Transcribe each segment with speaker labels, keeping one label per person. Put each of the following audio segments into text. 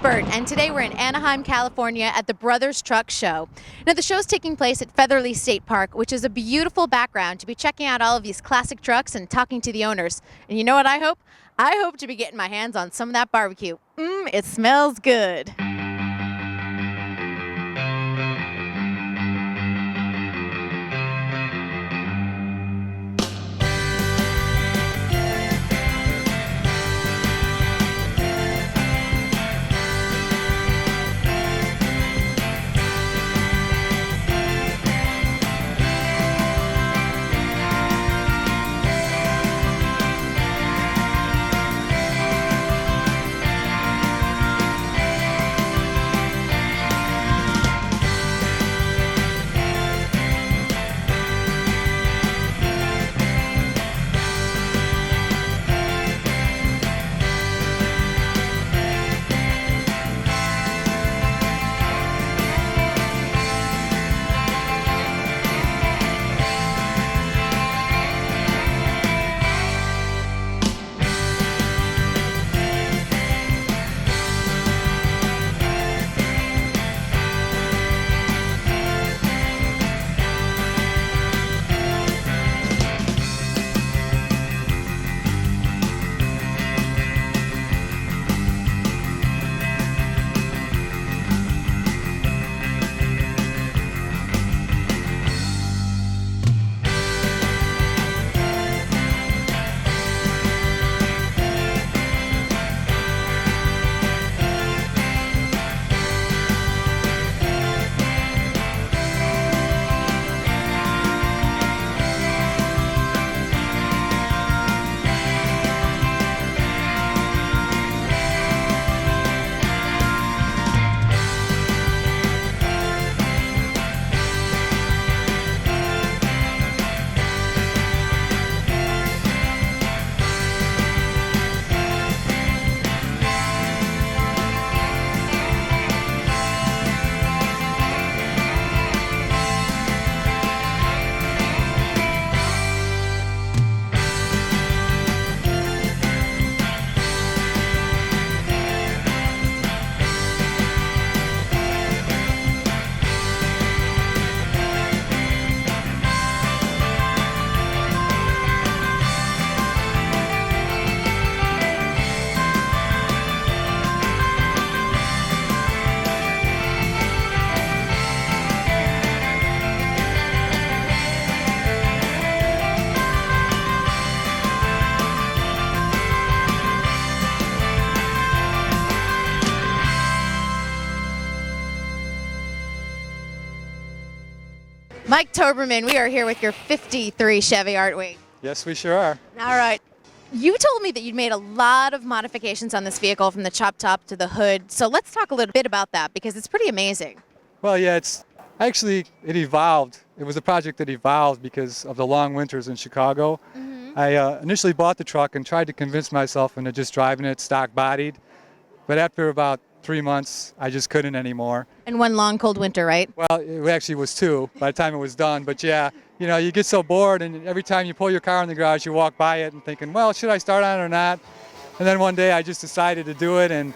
Speaker 1: Bert, and today we're in Anaheim, California at the Brothers Truck Show. Now, the show's taking place at Featherly State Park, which is a beautiful background to be checking out all of these classic trucks and talking to the owners. And you know what I hope? I hope to be getting my hands on some of that barbecue. It smells good. Mike Toberman, we are here with your 53 Chevy, aren't we?
Speaker 2: Yes, we sure are.
Speaker 1: All right. You told me that you'd made a lot of modifications on this vehicle from the chop top to the hood. So let's talk a little bit about that because it's pretty amazing.
Speaker 2: Well, yeah, it evolved. It was a project that evolved because of the long winters in Chicago. I initially bought the truck and tried to convince myself into just driving it stock bodied. But after about 3 months, I just couldn't anymore.
Speaker 1: And one long cold winter, right?
Speaker 2: Well, it actually was 2 by the time it was done. But yeah, you get so bored, and every time you pull your car in the garage, you walk by it and thinking, well, should I start on it or not? And then one day I just decided to do it, and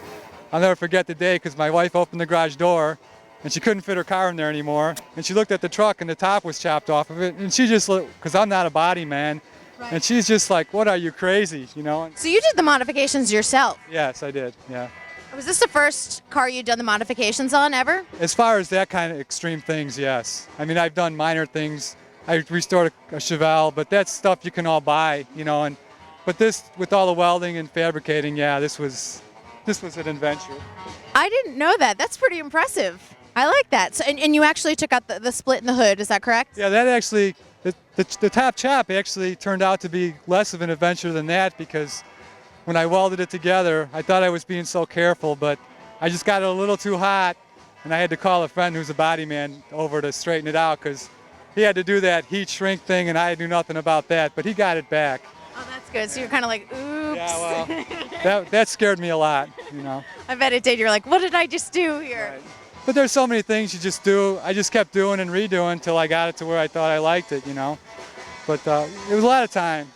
Speaker 2: I'll never forget the day because my wife opened the garage door and she couldn't fit her car in there anymore. And she looked at the truck and the top was chopped off of it. And she just looked, because I'm not a body man, and she's just like, what, are you crazy,
Speaker 1: So you did the modifications yourself?
Speaker 2: Yes, I did, yeah.
Speaker 1: Was this the first car you'd done the modifications on ever?
Speaker 2: As far as that kind of extreme things, yes. I mean, I've done minor things. I restored a Chevelle, but that's stuff you can all buy, But this, with all the welding and fabricating, yeah, this was an adventure.
Speaker 1: I didn't know that. That's pretty impressive. I like that. So, and you actually took out the split in the hood, is that correct?
Speaker 2: Yeah, that actually, the top chop actually turned out to be less of an adventure than that because when I welded it together, I thought I was being so careful, but I just got it a little too hot, and I had to call a friend who's a body man over to straighten it out because he had to do that heat shrink thing, and I knew nothing about that, but he got it back.
Speaker 1: Oh, that's good. So you're kind of like, oops.
Speaker 2: Yeah, well, that scared me a lot,
Speaker 1: I bet it did. You're like, what did I just do here?
Speaker 2: Right. But there's so many things you just do. I just kept doing and redoing until I got it to where I thought I liked it, But it was a lot of time.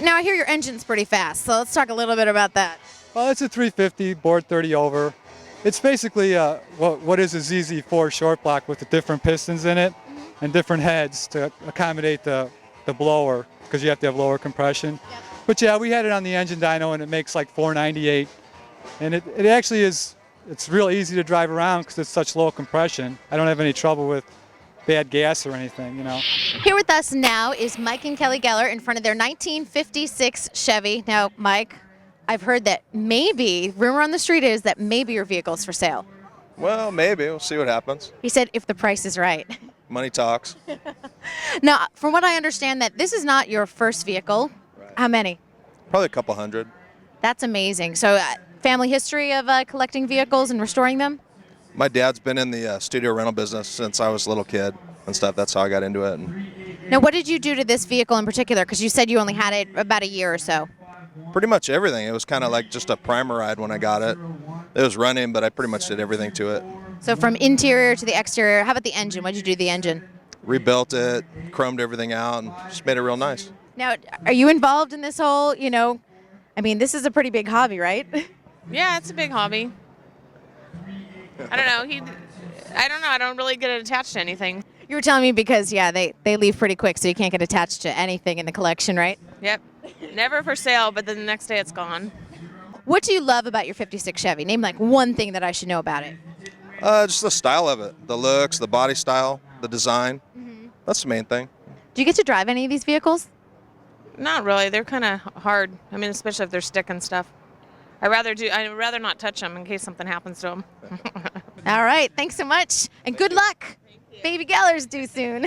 Speaker 1: Now I hear your engine's pretty fast, so let's talk a little bit about that.
Speaker 2: Well, it's a 350, bored 30 over. It's basically what is a ZZ4 short block with the different pistons in it and different heads to accommodate the blower because you have to have lower compression.
Speaker 1: Yep.
Speaker 2: But yeah, we had it on the engine dyno and it makes like 498. And it actually is, it's real easy to drive around because it's such low compression. I don't have any trouble with bad gas or anything, you know.
Speaker 1: Here with us now is Mike and Kelly Geller in front of their 1956 Chevy. Now, Mike, I've heard that maybe, rumor on the street is that maybe your vehicle's for sale.
Speaker 3: Well, maybe. We'll see what happens.
Speaker 1: He said if the price is right.
Speaker 3: Money talks.
Speaker 1: Now, from what I understand, that this is not your first vehicle.
Speaker 3: Right.
Speaker 1: How many?
Speaker 3: Probably a couple hundred.
Speaker 1: That's amazing. So, family history of collecting vehicles and restoring them?
Speaker 3: My dad's been in the studio rental business since I was a little kid and stuff. That's how I got into it.
Speaker 1: Now, what did you do to this vehicle in particular? Because you said you only had it about a year or so.
Speaker 3: Pretty much everything. It was kind of like just a primer ride when I got it. It was running, but I pretty much did everything to it.
Speaker 1: So from interior to the exterior, how about the engine? What did you do to the engine?
Speaker 3: Rebuilt it, chromed everything out, and just made it real nice.
Speaker 1: Now, are you involved in this whole, I mean, this is a pretty big hobby, right?
Speaker 4: Yeah, it's a big hobby. I don't know. I don't really get attached to anything.
Speaker 1: You were telling me because, yeah, they leave pretty quick, so you can't get attached to anything in the collection, right?
Speaker 4: Yep. Never for sale, but then the next day it's gone.
Speaker 1: What do you love about your 56 Chevy? Name like one thing that I should know about it.
Speaker 3: Just the style of it. The looks, the body style, the design. That's the main thing.
Speaker 1: Do you get to drive any of these vehicles?
Speaker 4: Not really. They're kind of hard. I mean, especially if they're stick and stuff. I'd rather not touch them in case something happens to them.
Speaker 1: All right. Thanks so much. And good luck. Baby Geller's due soon.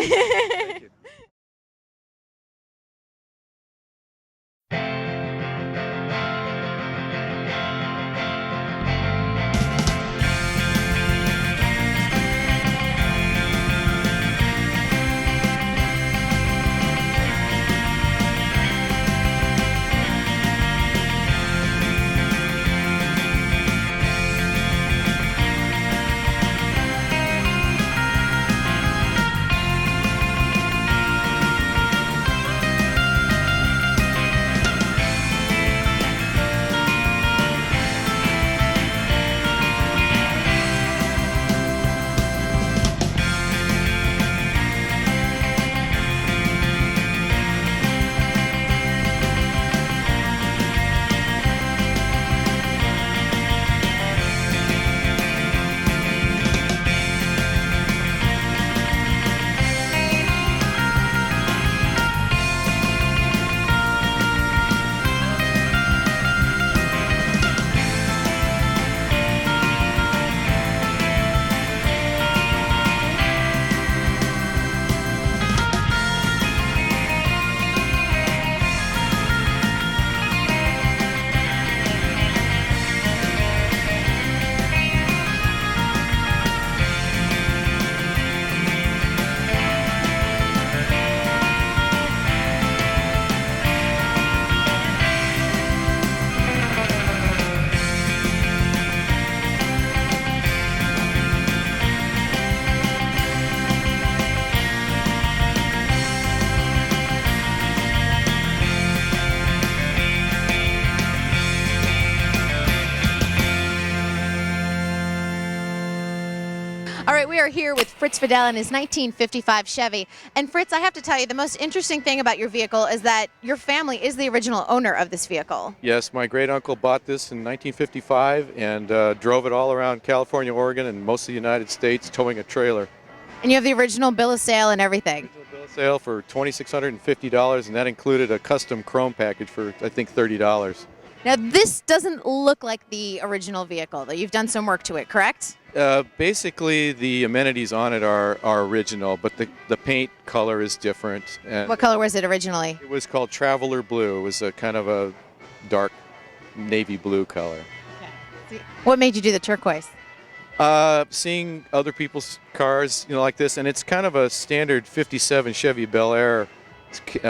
Speaker 1: All right, we are here with Fritz Fidel and his 1955 Chevy. And Fritz, I have to tell you, the most interesting thing about your vehicle is that your family is the original owner of this vehicle.
Speaker 5: Yes, my great uncle bought this in 1955 and drove it all around California, Oregon, and most of the United States towing a trailer.
Speaker 1: And you have the original bill of sale and everything.
Speaker 5: Original bill of sale for $2,650, and that included a custom chrome package for, I think, $30.
Speaker 1: Now, this doesn't look like the original vehicle, though. You've done some work to it, correct?
Speaker 5: Basically, the amenities on it are original, but the paint color is different. And
Speaker 1: What color was it originally?
Speaker 5: it was called Traveler Blue. It was a kind of a dark navy blue color.
Speaker 1: What made you do the turquoise?
Speaker 5: Seeing other people's cars, like this, and it's kind of a standard '57 Chevy Bel Air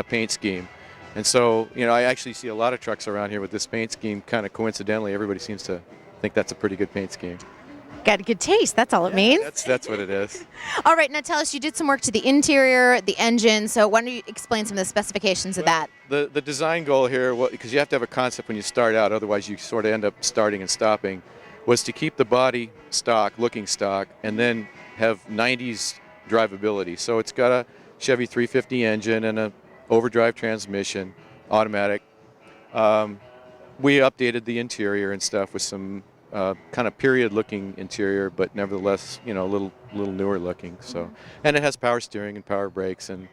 Speaker 5: paint scheme. And so, I actually see a lot of trucks around here with this paint scheme. Kind of coincidentally, everybody seems to think that's a pretty good paint scheme.
Speaker 1: Got a good taste, that's all it means.
Speaker 5: That's what it is.
Speaker 1: All right, now tell us, you did some work to the interior, the engine, so why don't you explain some of the specifications of that?
Speaker 5: The design goal here, because you have to have a concept when you start out, otherwise you sort of end up starting and stopping, was to keep the body stock, looking stock, and then have 90s drivability. So it's got a Chevy 350 engine and a overdrive transmission, automatic. We updated the interior and stuff with some kind of period-looking interior, but nevertheless, a little newer looking. So, and it has power steering and power brakes, and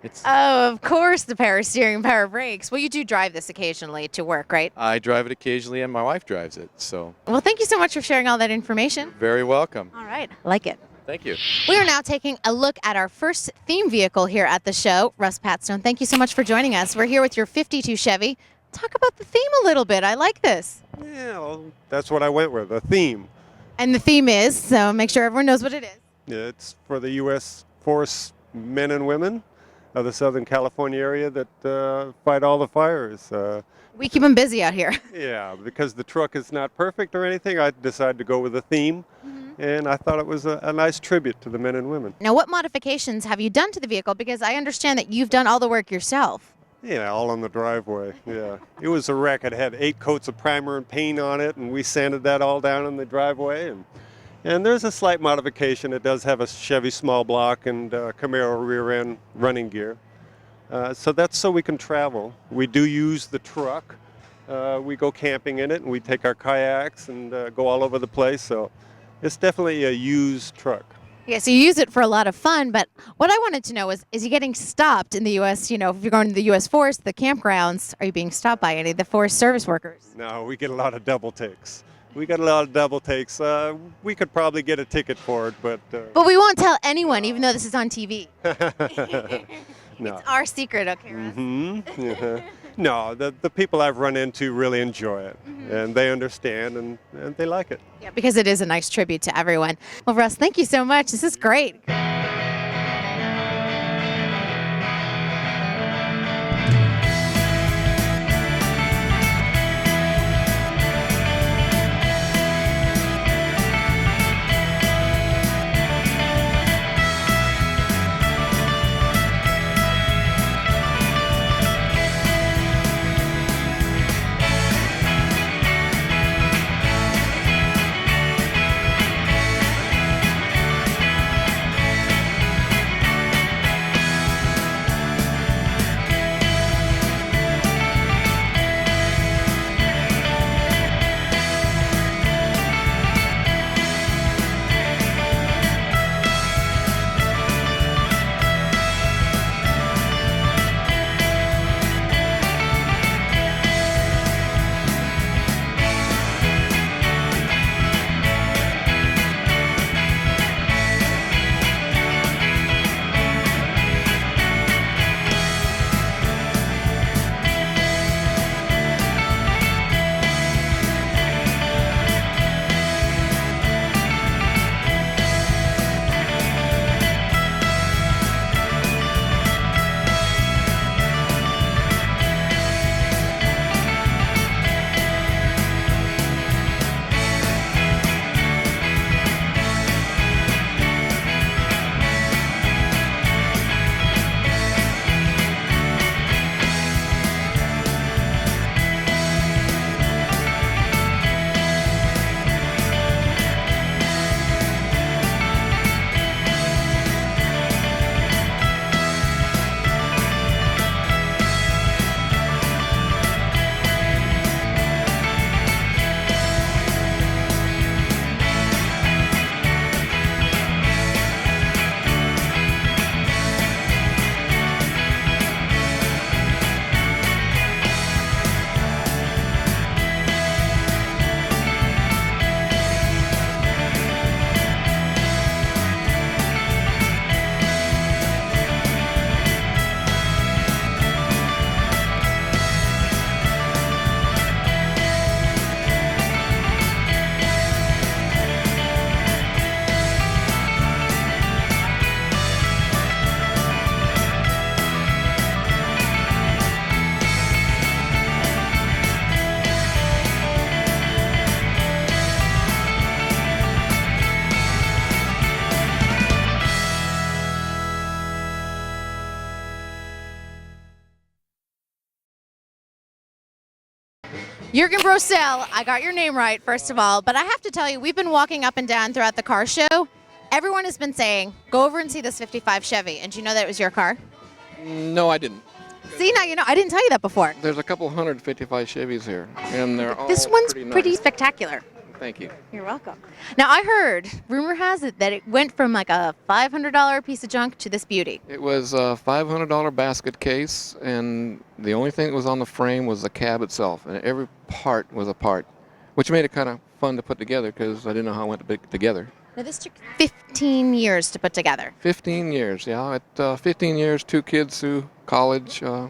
Speaker 5: it's.
Speaker 1: Oh, of course, the power steering, power brakes. Well, you do drive this occasionally to work, right?
Speaker 5: I drive it occasionally, and my wife drives it. So,
Speaker 1: Well, thank you so much for sharing all that information.
Speaker 5: very welcome.
Speaker 1: All right, I like it.
Speaker 5: Thank you.
Speaker 1: We are now taking a look at our first theme vehicle here at the show. Russ Patstone, thank you so much for joining us. We're here with your 52 Chevy. Talk about the theme a little bit. I like this.
Speaker 6: Yeah, well, that's what I went with, a theme.
Speaker 1: And the theme is, so make sure everyone knows what it is.
Speaker 6: It's for the U.S. Force men and women of the Southern California area that fight all the fires.
Speaker 1: We keep them busy out here.
Speaker 6: Yeah, because the truck is not perfect or anything, I decided to go with a theme, and I thought it was a nice tribute to the men and women.
Speaker 1: Now, what modifications have you done to the vehicle? Because I understand that you've done all the work yourself.
Speaker 6: Yeah, all on the driveway, yeah. It was a wreck. It had 8 coats of primer and paint on it, and we sanded that all down in the driveway. And there's a slight modification. It does have a Chevy small block and Camaro rear end running gear. So that's so we can travel. We do use the truck. We go camping in it, and we take our kayaks and go all over the place. So it's definitely a used truck.
Speaker 1: Yeah, so you use it for a lot of fun, but what I wanted to know is you getting stopped in the U.S., if you're going to the U.S. Forest, the campgrounds, are you being stopped by any of the Forest Service workers?
Speaker 6: No, we get a lot of double takes. We could probably get a ticket for it, but...
Speaker 1: But we won't tell anyone, even though this is on TV.
Speaker 6: No.
Speaker 1: It's our secret, okay, Russ?
Speaker 6: Mm-hmm. No, the people I've run into really enjoy it, and they understand, and they like it.
Speaker 1: Yeah, because it is a nice tribute to everyone. Well, Russ, thank you so much. This is great. Jurgen Brosel, I got your name right, first of all, but I have to tell you, we've been walking up and down throughout the car show. Everyone has been saying, go over and see this 55 Chevy. And do you know that it was your car?
Speaker 7: No, I didn't.
Speaker 1: See, now you know. I didn't tell you that before.
Speaker 7: There's a couple 155 Chevys here, and they're all
Speaker 1: This one's
Speaker 7: pretty nice.
Speaker 1: spectacular.
Speaker 7: Thank you.
Speaker 1: You're welcome. Now, I heard, rumor has it, that it went from like a $500 piece of junk to this beauty.
Speaker 7: It was a $500 basket case, and the only thing that was on the frame was the cab itself, and every part was a part, which made it kind of fun to put together because I didn't know how it went to put together.
Speaker 1: Now, this took 15 years to put together.
Speaker 7: 15 years, yeah. At 15 years, 2 kids through college, a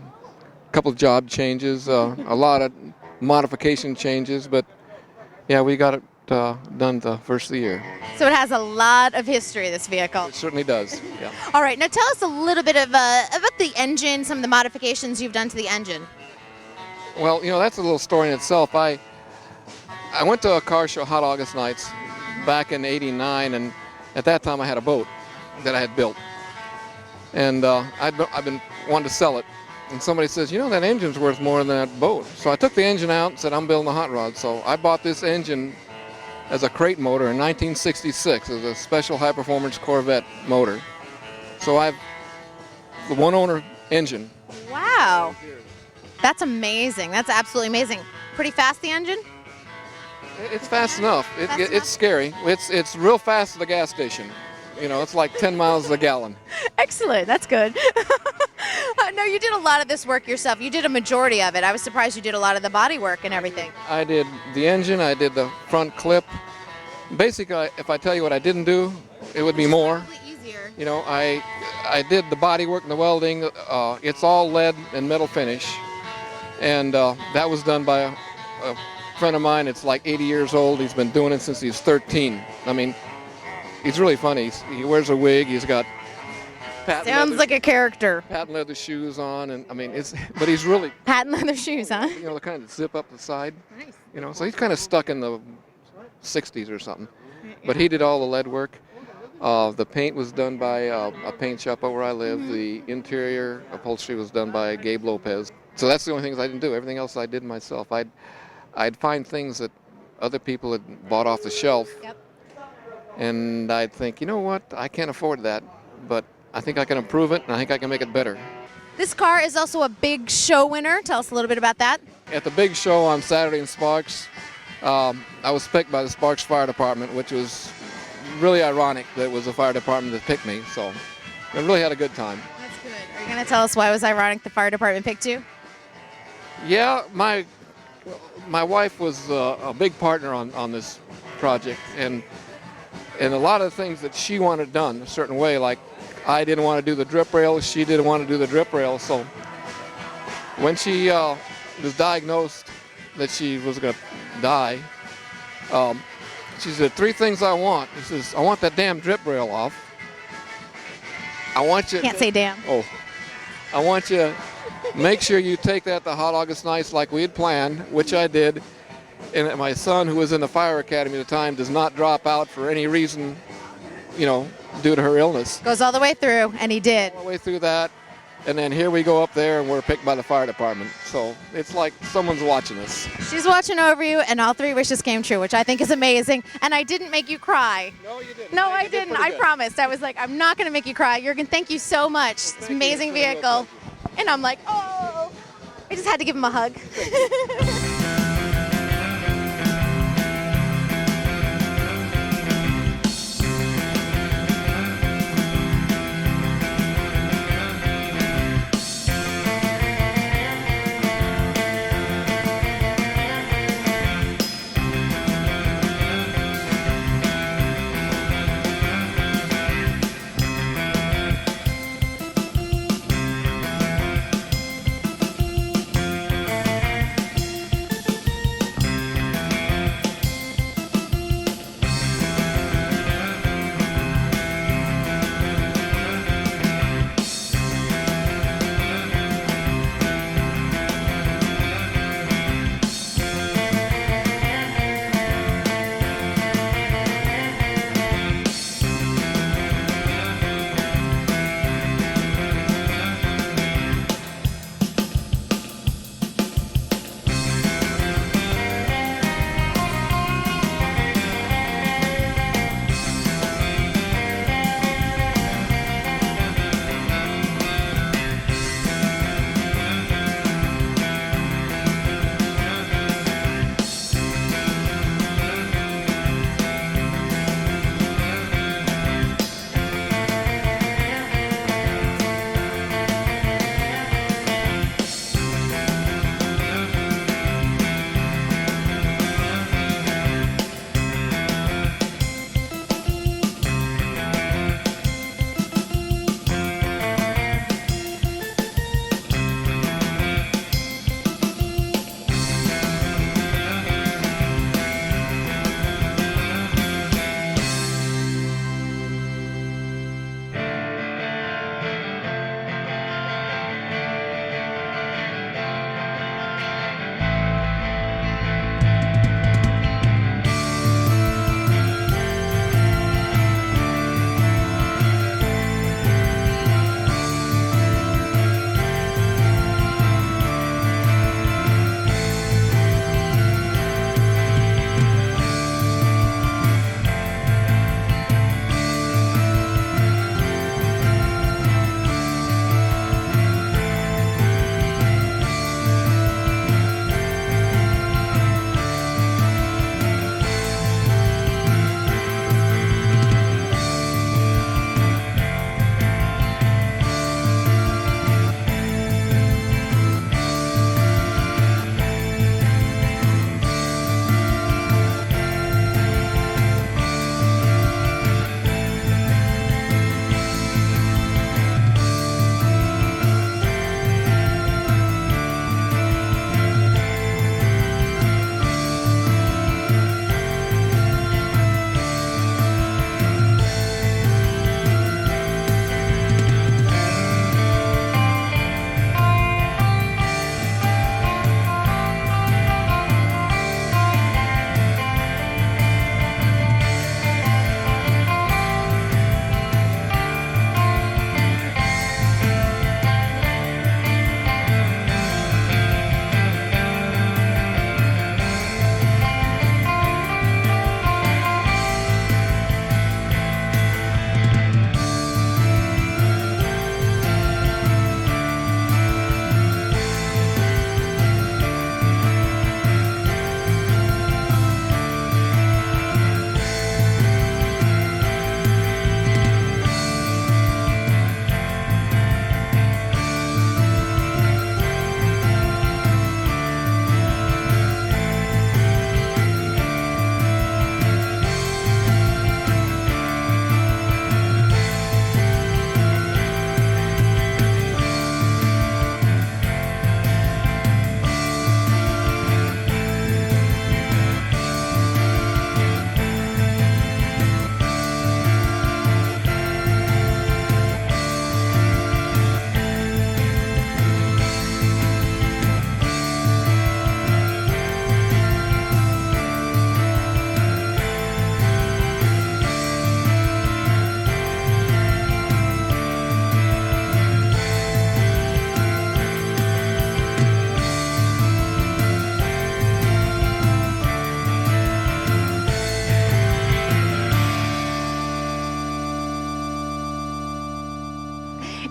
Speaker 7: couple of job changes, a lot of modification changes, but yeah, we got it done the first of the year.
Speaker 1: So it has a lot of history, this vehicle.
Speaker 7: It certainly does, yeah.
Speaker 1: All right, now tell us a little bit of about the engine, some of the modifications you've done to the engine.
Speaker 7: Well, you know, that's a little story in itself. I went to a car show, Hot August Nights, back in '89, and at that time I had a boat that I had built. And I've been wanting to sell it. And somebody says, you know, that engine's worth more than that boat. So I took the engine out and said, I'm building a hot rod. So I bought this engine as a crate motor in 1966 as a special high-performance Corvette motor. So I've the one-owner engine.
Speaker 1: Wow. That's amazing. That's absolutely amazing. Pretty fast, the engine?
Speaker 7: It's fast enough.
Speaker 1: Fast enough?
Speaker 7: It's scary. It's real fast at the gas station. You know, it's like 10 miles a gallon.
Speaker 1: Excellent. That's good. No, you did a lot of this work yourself. You did a majority of it. I was surprised you did a lot of the body work and everything.
Speaker 7: I did the engine. I did the front clip. Basically, if I tell you what I didn't do, it would be more.
Speaker 1: Probably easier.
Speaker 7: You know, I did the body work and the welding. It's all lead and metal finish. And that was done by a friend of mine. It's like 80 years old. He's been doing it since he's 13. I mean, he's really funny. He wears a wig. He's got
Speaker 1: Sounds like a character.
Speaker 7: patent leather shoes on, and I mean, but he's really,
Speaker 1: Patent leather shoes, huh?
Speaker 7: you know, the kind that zip up the side.
Speaker 1: Nice.
Speaker 7: You know, so he's kind of stuck in the 60s or something. But he did all the lead work. The paint was done by a paint shop over where I live. The interior upholstery was done by Gabe Lopez. So that's the only things I didn't do. Everything else I did myself. I'd find things that other people had bought off the shelf.
Speaker 1: Yep.
Speaker 7: And I'd think, you know what, I can't afford that, but I think I can improve it, and I think I can make it better.
Speaker 1: This car is also a big show winner. Tell us a little bit about that.
Speaker 7: At the big show on Saturday in Sparks, I was picked by the Sparks Fire Department, which was really ironic that it was the fire department that picked me, so I really had a good time.
Speaker 1: That's good. Are you going to tell us why it was ironic the fire department picked you?
Speaker 7: Yeah, my wife was a big partner on this project, and a lot of the things that she wanted done a certain way, like I didn't want to do the drip rail, she didn't want to do the drip rail. So when she was diagnosed that she was going to die, she said, 3 things I want. She says, I want that damn drip rail off. I want you.
Speaker 1: Can't say damn.
Speaker 7: Oh, I want you to make sure you take that to Hot August Nights like we had planned, which I did. And that my son, who was in the fire academy at the time, does not drop out for any reason, you know, due to her illness.
Speaker 1: Goes all the way through, and he did.
Speaker 7: All the way through that, and then here we go up there, and we're picked by the fire department. So it's like someone's watching us.
Speaker 1: She's watching over you, and all 3 wishes came true, which I think is amazing. And I didn't make you cry.
Speaker 7: No, you didn't.
Speaker 1: No,
Speaker 7: You
Speaker 1: I
Speaker 7: did
Speaker 1: didn't.
Speaker 7: pretty
Speaker 1: I
Speaker 7: good.
Speaker 1: promised. I was like, I'm not going to make you cry. Jurgen, thank you so much. It's an
Speaker 7: Thank you.
Speaker 1: amazing
Speaker 7: It's been a real
Speaker 1: vehicle. And I'm like, oh. I just had to give him a hug.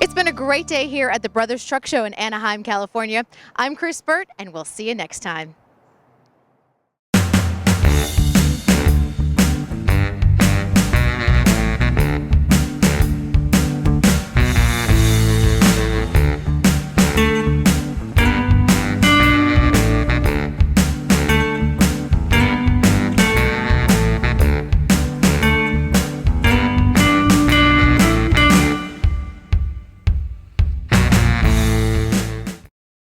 Speaker 1: It's been a great day here at the Brothers Truck Show in Anaheim, California. I'm Chris Burt, and we'll see you next time.